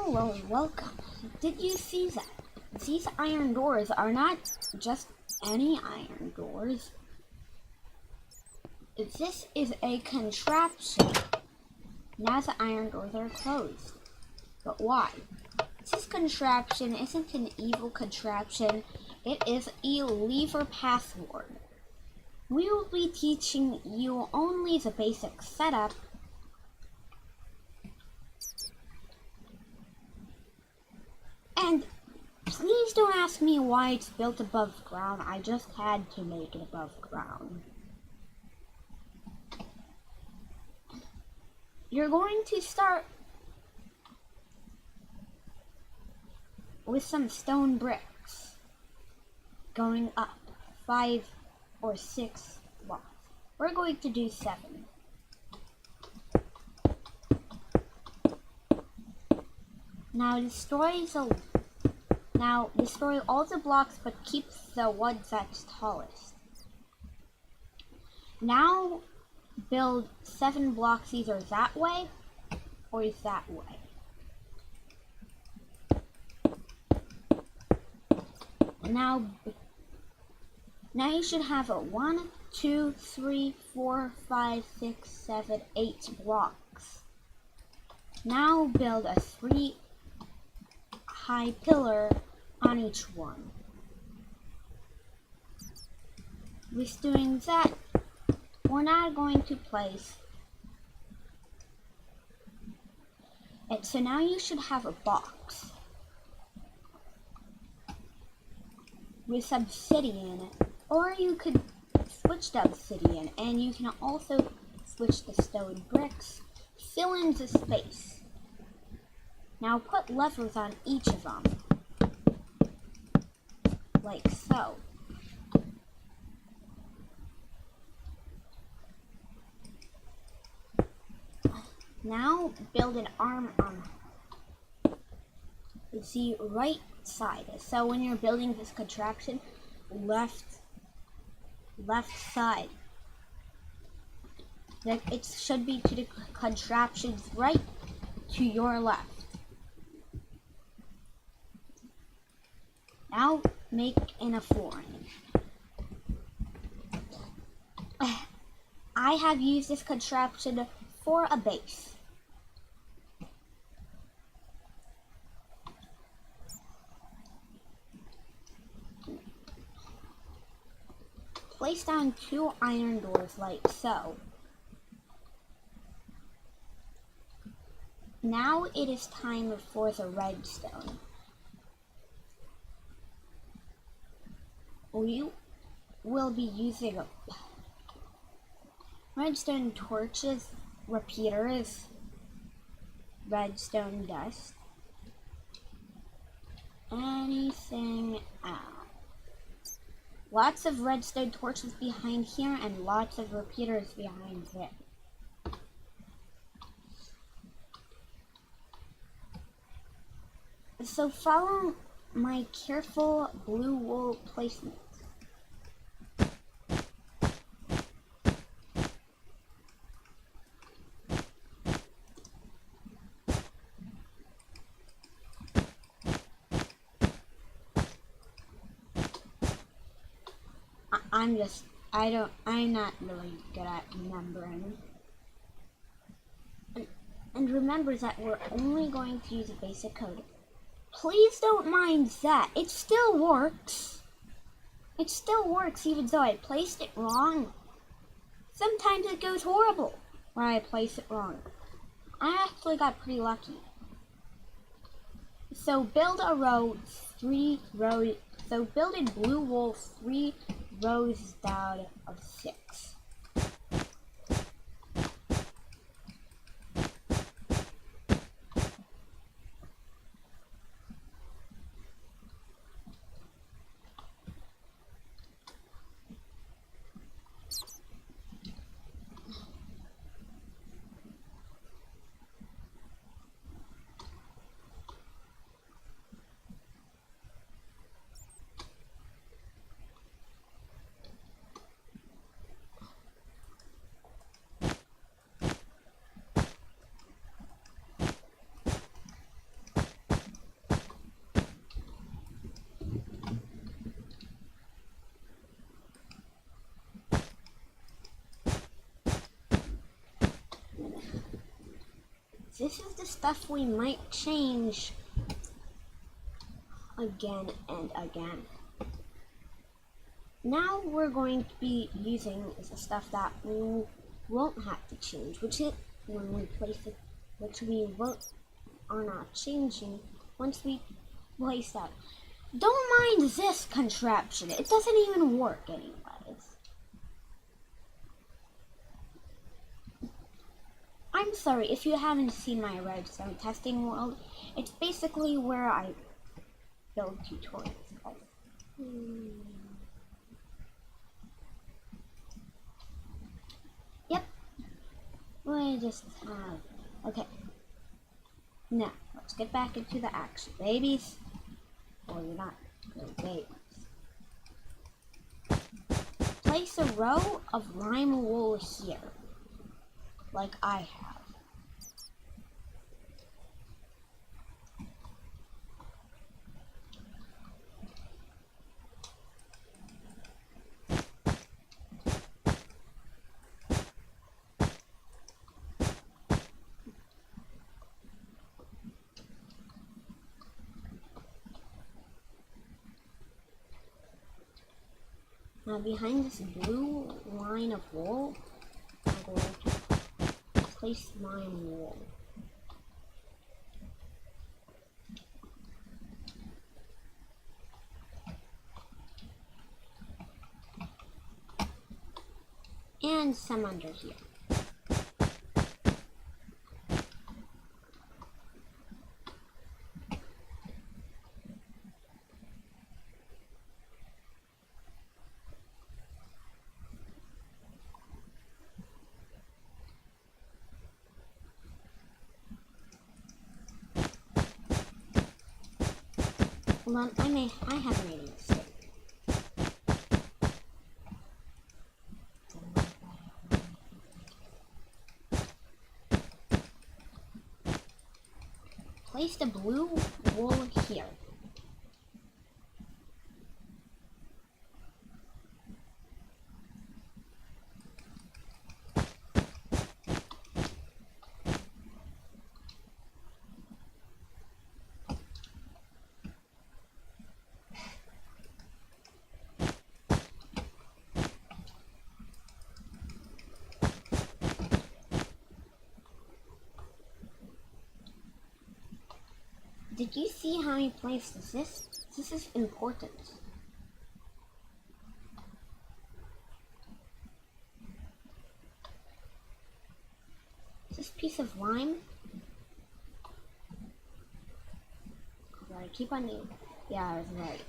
Hello, welcome. Did you see that? These iron doors are not just any iron doors. This is a contraption. Now the iron doors are closed. But why? This contraption isn't an evil contraption. It is a lever password. We will be teaching you only the basic setup. And please don't ask me why it's built above ground. I just had to make it above ground. You're going to start with some stone bricks, going up 5 or 6 blocks. We're going to do 7. Now destroy all the blocks, but keep the ones that's tallest. Now build 7 blocks either that way or that way. Now you should have a 1, 2, 3, 4, 5, 6, 7, 8 blocks. Now build a 3 high pillar on each one. With doing that, we're now going to place it. So now you should have a box with obsidian, or you could switch to obsidian, and you can also switch to stone bricks. Fill in the space. Now put levers on each of them, like so. Now build an arm on the right side. So when you're building this contraption, left side. That it should be to the contraption's right to your left. Now make in a flooring. I have used this contraption for a base. Place down 2 iron doors like so. Now it is time for the redstone. We will be using redstone torches, repeaters, redstone dust, anything else. Lots of redstone torches behind here and lots of repeaters behind there. So follow my careful blue wool placement. I'm not really good at remembering. And remember that we're only going to use a basic code. Please don't mind that. It still works. It still works even though I placed it wrong. Sometimes it goes horrible when I place it wrong. I actually got pretty lucky. So build a row, 3 rows. So build in blue wool 3 rows down of 6. This is the stuff we might change again and again. Now we're going to be using the stuff that we won't have to change, which is when we place it, which we are not changing once we place that. Don't mind this contraption, it doesn't even work anyways. I'm sorry if you haven't seen my redstone testing world. It's basically where I build tutorials. Yep. We just have. Okay. Now, let's get back into the action, babies. Or you're not little babies. Place a row of lime wool here, like I have. Now behind this blue line of wool, I'm going to place lime wool. And some under here. Hold on, I have made a mistake. Place the blue wool here. Did you see how he placed this? This is important. This piece of lime. I keep on doing. Yeah, I was right.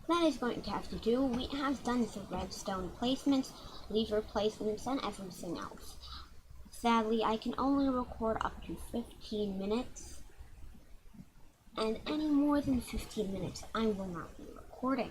That is going to have to do. We have done the redstone placements, lever placements, and everything else. Sadly, I can only record up to 15 minutes, and any more than 15 minutes, I will not be recording.